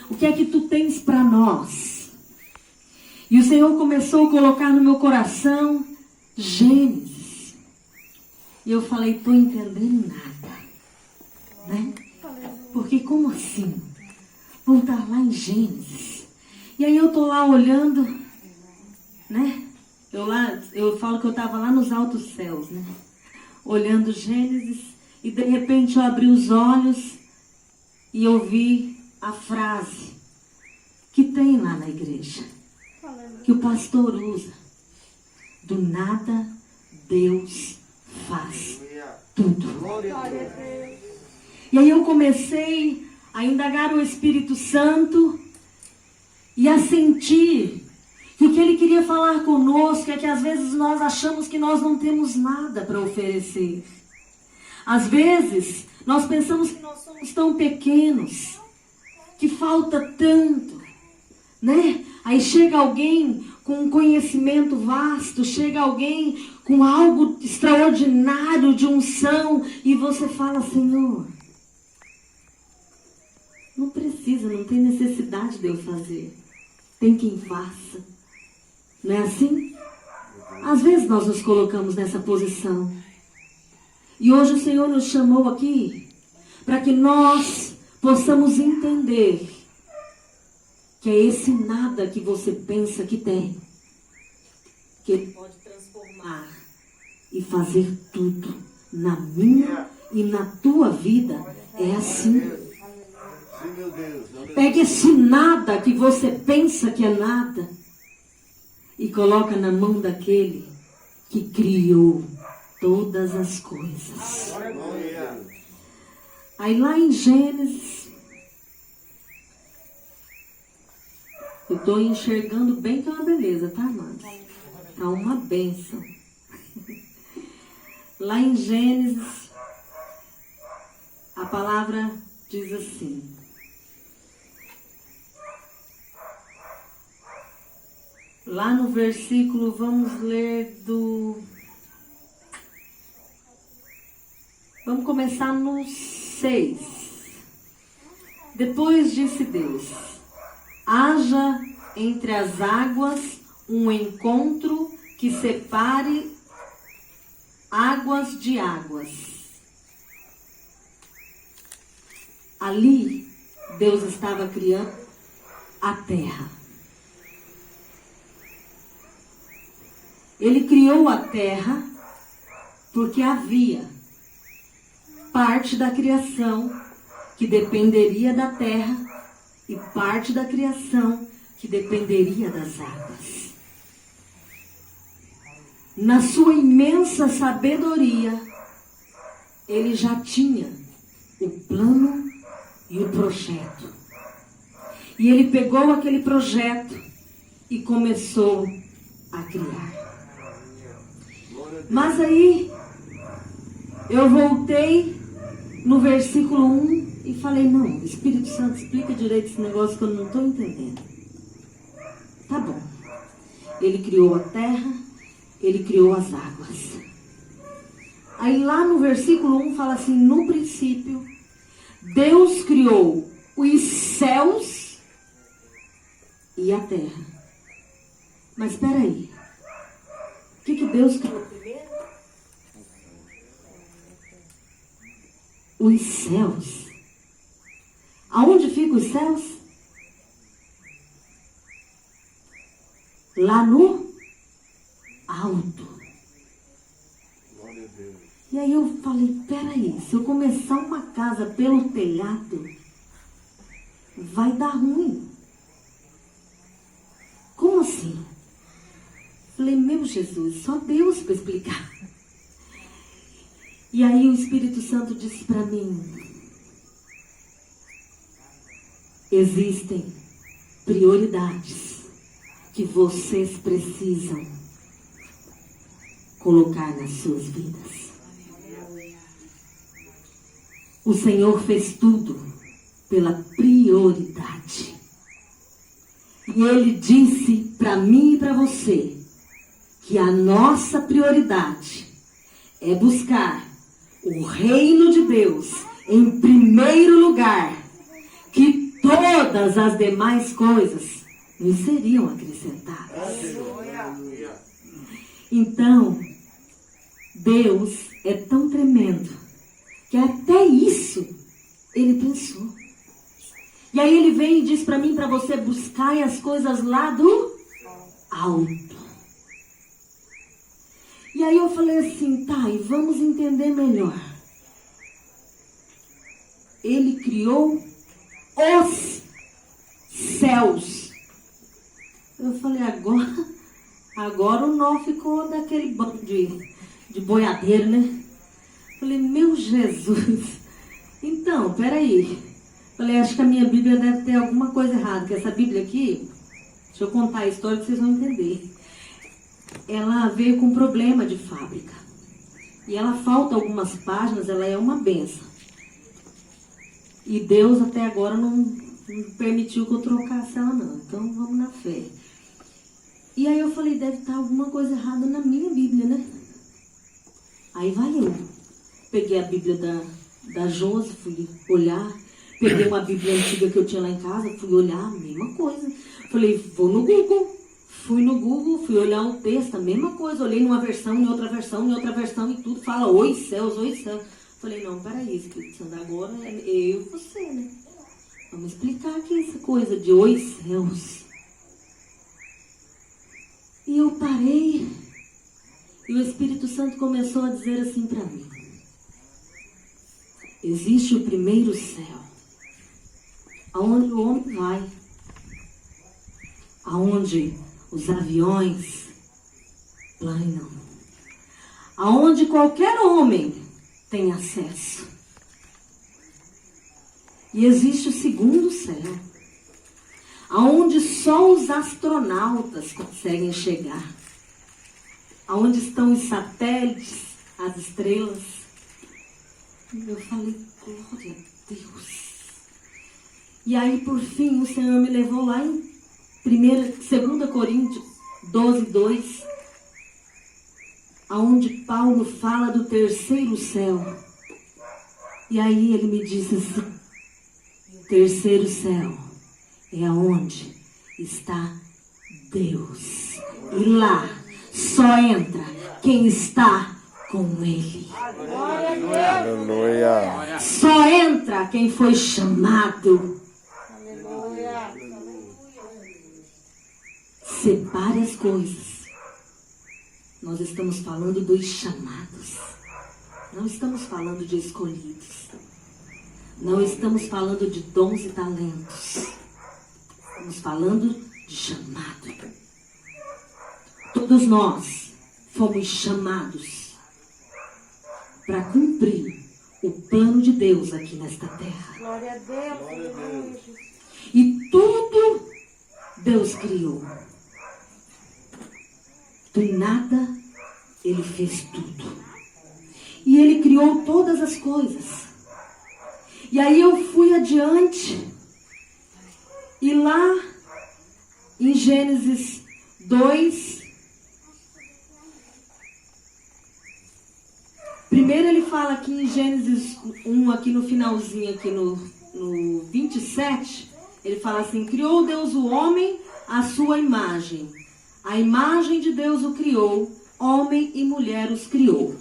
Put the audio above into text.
O que é que tu tens para nós? E o Senhor começou a colocar no meu coração Gênesis. E eu falei, estou entendendo nada. Né? Porque como assim? Voltar lá em Gênesis. E aí eu estou lá olhando, né? Eu falo que eu estava lá nos altos céus, né? Olhando Gênesis. E de repente eu abri os olhos e ouvi a frase que tem lá na igreja. Que o pastor usa. Do nada Deus faz tudo. E aí eu comecei a indagar o Espírito Santo e a sentir que o que ele queria falar conosco é que às vezes nós achamos que nós não temos nada para oferecer. Às vezes nós pensamos que nós somos tão pequenos, que falta tanto, né? Aí chega alguém com um conhecimento vasto, chega alguém com algo extraordinário de unção e você fala, Senhor, não precisa, não tem necessidade de eu fazer. Tem quem faça. Não é assim? Às vezes nós nos colocamos nessa posição. E hoje o Senhor nos chamou aqui para que nós possamos entender que é esse nada que você pensa que tem, que Ele pode transformar e fazer tudo na minha e na tua vida. É assim. Pegue esse nada que você pensa que é nada e coloca na mão daquele que criou todas as coisas. Aí lá em Gênesis, eu estou enxergando bem que é uma beleza, tá, amados? Tá uma bênção. Lá em Gênesis, a palavra diz assim. Lá no versículo, vamos ler do... Vamos começar no 6. Depois disse Deus, haja entre as águas um encontro que separe águas de águas. Ali, Deus estava criando a terra. Ele criou a terra porque havia parte da criação que dependeria da terra e parte da criação que dependeria das águas. Na sua imensa sabedoria, ele já tinha o plano e o projeto. E ele pegou aquele projeto e começou a criar. Mas aí, eu voltei no versículo 1 e falei, não, Espírito Santo, explica direito esse negócio que eu não estou entendendo. Tá bom. Ele criou a terra, ele criou as águas. Aí lá no versículo 1 fala assim, no princípio, Deus criou os céus e a terra. Mas espera aí. O que Deus criou primeiro? Os céus. Aonde ficam os céus? Lá no alto. E aí eu falei, peraí, se eu começar uma casa pelo telhado, vai dar ruim. Como assim? Falei, meu Jesus, só Deus para explicar. E aí o Espírito Santo disse para mim, existem prioridades que vocês precisam colocar nas suas vidas. O Senhor fez tudo pela prioridade. E Ele disse para mim e para você que a nossa prioridade é buscar o reino de Deus em primeiro lugar, que todas as demais coisas nos seriam acrescentadas. Então, Deus é tão tremendo que até isso Ele pensou. E aí Ele vem e diz para mim, para você, buscar as coisas lá do alto. E aí eu falei assim, tá, e vamos entender melhor. Ele criou os céus. Eu falei, agora o nó ficou daquele bando de boiadeiro, né? Falei, meu Jesus. Então, peraí. Falei, acho que a minha Bíblia deve ter alguma coisa errada. Porque essa Bíblia aqui, deixa eu contar a história que vocês vão entender. Ela veio com problema de fábrica. E ela falta algumas páginas, ela é uma benção. E Deus até agora não permitiu que eu trocasse ela não. Então vamos na fé. E aí eu falei, deve estar alguma coisa errada na minha Bíblia, né? Aí vai eu. Peguei a Bíblia da Josi, fui olhar. Peguei uma Bíblia antiga que eu tinha lá em casa, fui olhar, a mesma coisa. Falei, vou no Google. Fui no Google, fui olhar o texto, a mesma coisa. Olhei numa versão, em outra versão e tudo. Fala, oi céus, oi céus. Falei, não, peraí, Espírito Santo, agora é eu e você, né? Vamos explicar aqui essa coisa de oi céus. E eu parei, e o Espírito Santo começou a dizer assim para mim. Existe o primeiro céu, aonde o homem vai, aonde os aviões planam, aonde qualquer homem tem acesso. E existe o segundo céu, aonde só os astronautas conseguem chegar, aonde estão os satélites, as estrelas. E eu falei, glória a Deus. E aí, por fim, o Senhor me levou lá em 2 Coríntios 12:2, aonde Paulo fala do terceiro céu. E aí ele me disse assim, terceiro céu é aonde está Deus. E lá só entra quem está com Ele. Aleluia. Só entra quem foi chamado. Aleluia. Separe as coisas. Nós estamos falando dos chamados. Não estamos falando de escolhidos. Não estamos falando de dons e talentos. Estamos falando de chamado. Todos nós fomos chamados para cumprir o plano de Deus aqui nesta terra. Glória a Deus. Aleluia. E tudo Deus criou. Do nada, Ele fez tudo. E Ele criou todas as coisas. E aí eu fui adiante. E lá, em Gênesis 2, primeiro ele fala aqui em Gênesis 1, aqui no finalzinho, aqui no 27, ele fala assim, criou Deus o homem à sua imagem. A imagem de Deus o criou, homem e mulher os criou.